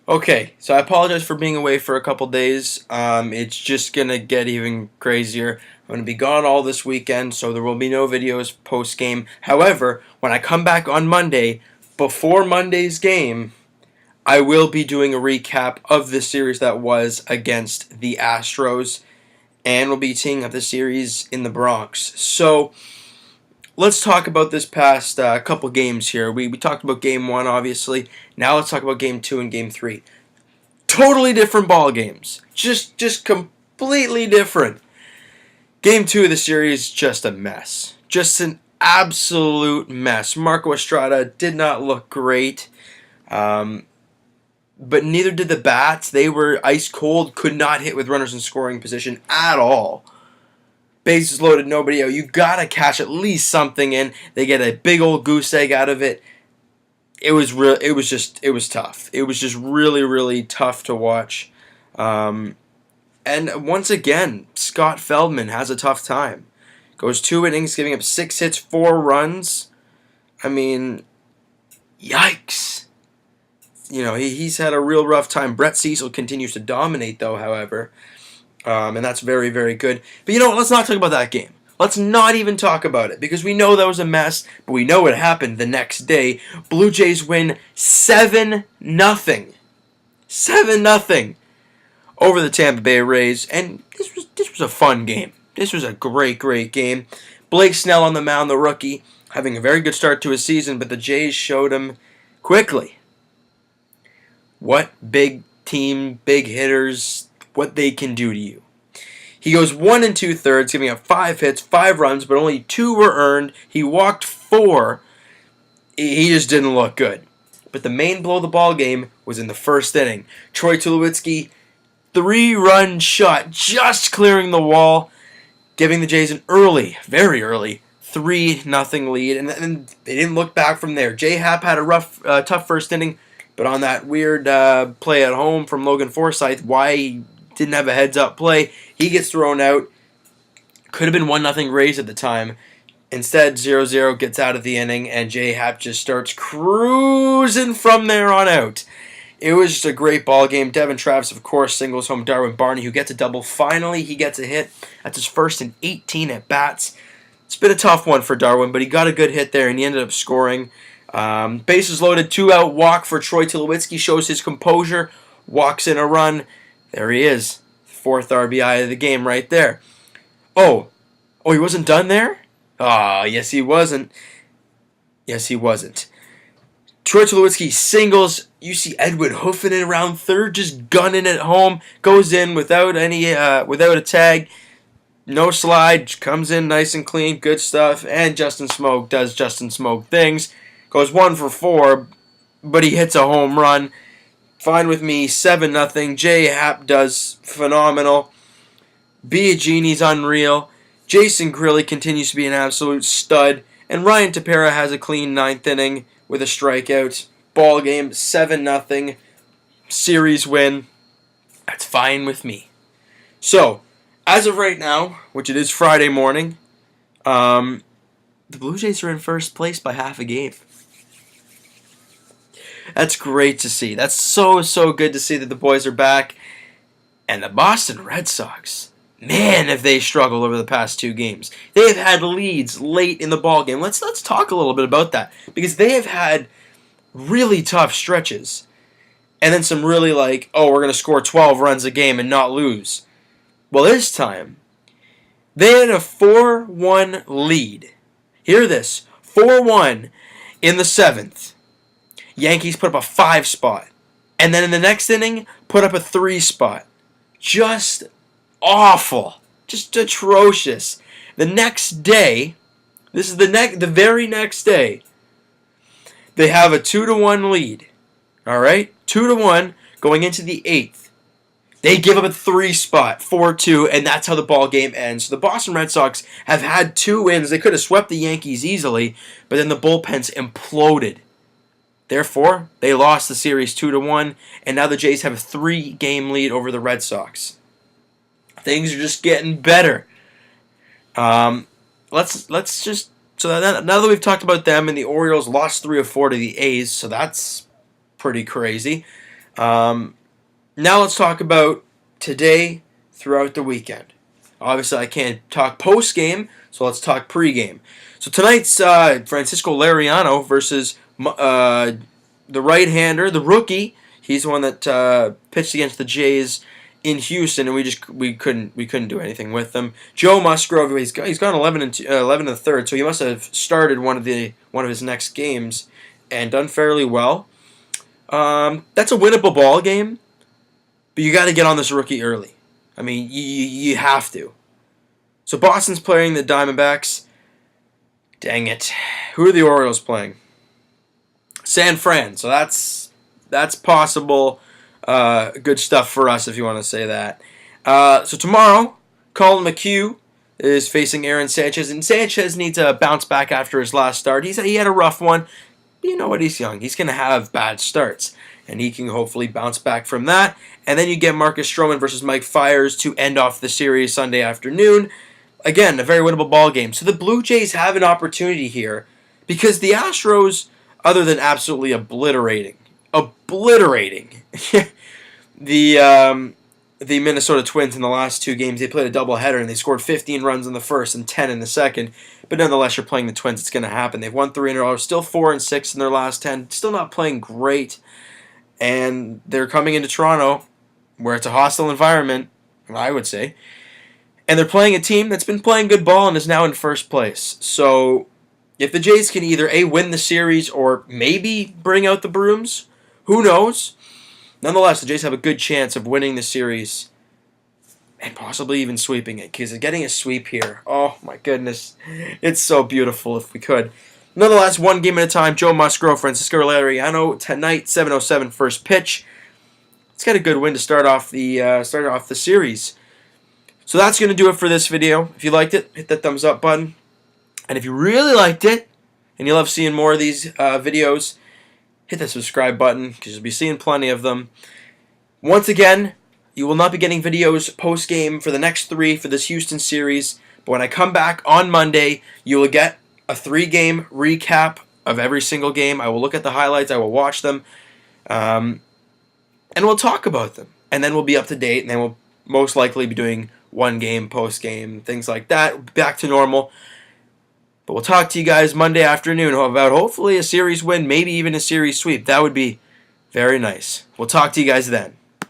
Okay, so I apologize for being away for a couple days. It's just gonna get even crazier. I'm gonna be gone all this weekend, so there will be no videos post game. However, when I come back on Monday, before Monday's game, I will be doing a recap of the series that was against the Astros, and we'll be teeing up the series in the Bronx. So let's talk about this past couple games here. We talked about game one, obviously. Now let's talk about game two and game three. Totally different ball games. Just completely different. Game two of the series, just a mess. Just an absolute mess. Marco Estrada did not look great. But neither did the bats. They were ice cold, could not hit with runners in scoring position at all. Bases loaded, nobody out. You gotta catch at least something in. They get a big old goose egg out of it. It was tough. It was just really tough to watch. And once again, Scott Feldman has a tough time. Goes 2 innings, giving up 6 hits, 4 runs. I mean, yikes. You know, he's had a real rough time. Brett Cecil continues to dominate, though, however. And that's very good. But you know what? Let's not talk about that game. Let's not even talk about it, because we know that was a mess, but we know what happened the next day. Blue Jays win 7-0. 7-0 over the Tampa Bay Rays, and this was a fun game. This was a great game. Blake Snell on the mound, the rookie, having a very good start to his season, but the Jays showed him quickly what big team, big hitters, what they can do to you. He goes 1 2/3, giving up 5 hits, 5 runs, but only 2 were earned. He walked 4. He just didn't look good. But the main blow of the ball game was in the first inning. Troy Tulowitzki, 3-run shot, just clearing the wall, giving the Jays an very early 3-0 lead, and they didn't look back from there. J-Hap had a tough first inning, but on that weird play at home from Logan Forsythe, why he didn't have a heads-up play, he gets thrown out. Could have been 1-0 Rays at the time. Instead, 0-0 gets out of the inning, and J-Hap just starts cruising from there on out. It was just a great ball game. Devin Travis, of course, singles home Darwin Barney, who gets a double. Finally, he gets a hit. That's his first in 18 at-bats. It's been a tough one for Darwin, but he got a good hit there, and he ended up scoring. Bases loaded, 2-out walk for Troy Tulowitzki, shows his composure, walks in a run. There he is, 4th RBI of the game right there. Oh, he wasn't done there? Yes he wasn't. Troy Tulowitzki singles. You see Edwin hoofing it around third, just gunning it home. Goes in without a tag. No slide, comes in nice and clean, good stuff. And Justin Smoke does Justin Smoke things. Goes 1 for 4, but he hits a home run. Fine with me, 7-0. J-Hap does phenomenal. Biagini's unreal. Jason Grilli continues to be an absolute stud. And Ryan Tepera has a clean 9th inning with a strikeout. Ball game, 7-0. Series win. That's fine with me. So, as of right now, which it is Friday morning, the Blue Jays are in first place by half a game. That's great to see. That's so good to see that the boys are back. And the Boston Red Sox, man, have they struggled over the past 2 games. They have had leads late in the ball game. Let's talk a little bit about that, because they have had really tough stretches, and then some really we're going to score 12 runs a game and not lose. Well, this time they had a 4-1 lead. Hear this: 4-1 in the 7th. Yankees put up a 5 spot, and then in the next inning put up a 3 spot. Just awful. Just atrocious. The next day, this is the very next day, they have a 2-1 lead. All right? 2-1 going into the 8th. They give up a 3 spot, 4-2, and that's how the ball game ends. So the Boston Red Sox have had 2 wins. They could have swept the Yankees easily, but then the bullpens imploded. Therefore, they lost the series 2-1, and now the Jays have a 3-game lead over the Red Sox. Things are just getting better. Let's just now that we've talked about them, and the Orioles lost 3 of 4 to the A's, so that's pretty crazy. Now let's talk about today throughout the weekend. Obviously, I can't talk post-game, so let's talk pre-game. So tonight's Francisco Lariano versus the right-hander, the rookie. He's the one that pitched against the Jays in Houston, and we couldn't do anything with them. Joe Musgrove, he's gone 11 and 1/3, so he must have started one of his next games and done fairly well. That's a winnable ball game, but you got to get on this rookie early. I mean, you have to. So Boston's playing the Diamondbacks. Dang it. Who are the Orioles playing? San Fran. So that's possible good stuff for us if you want to say that. So tomorrow, Colin McHugh is facing Aaron Sanchez, and Sanchez needs to bounce back after his last start. He had a rough one. But you know what? He's young. He's going to have bad starts, and he can hopefully bounce back from that. And then you get Marcus Stroman versus Mike Fiers to end off the series Sunday afternoon. Again, a very winnable ball game. So the Blue Jays have an opportunity here because the Astros, other than absolutely obliterating the Minnesota Twins in the last two games, they played a doubleheader and they scored 15 runs in the first and 10 in the second. But nonetheless, you're playing the Twins. It's going to happen. They've won 3 in a row. Still 4-6 in their last 10. Still not playing great. And they're coming into Toronto, where it's a hostile environment, I would say. And they're playing a team that's been playing good ball and is now in first place. So if the Jays can either A, win the series or maybe bring out the brooms, who knows? Nonetheless, the Jays have a good chance of winning the series and possibly even sweeping it. Because getting a sweep here, oh my goodness, it's so beautiful if we could. Nonetheless, one game at a time. Joe Musgrove, Francisco Lariano tonight, 7:07 first pitch. Let's get a good win to start off the series. So that's going to do it for this video. If you liked it, hit that thumbs up button. And if you really liked it and you love seeing more of these videos, hit that subscribe button because you'll be seeing plenty of them. Once again, you will not be getting videos post-game for the next 3 for this Houston series. But when I come back on Monday, you will get a 3-game recap of every single game. I will look at the highlights. I will watch them. And we'll talk about them. And then we'll be up to date. And then we'll most likely be doing 1 game, post-game, things like that. Back to normal. But we'll talk to you guys Monday afternoon about hopefully a series win, maybe even a series sweep. That would be very nice. We'll talk to you guys then.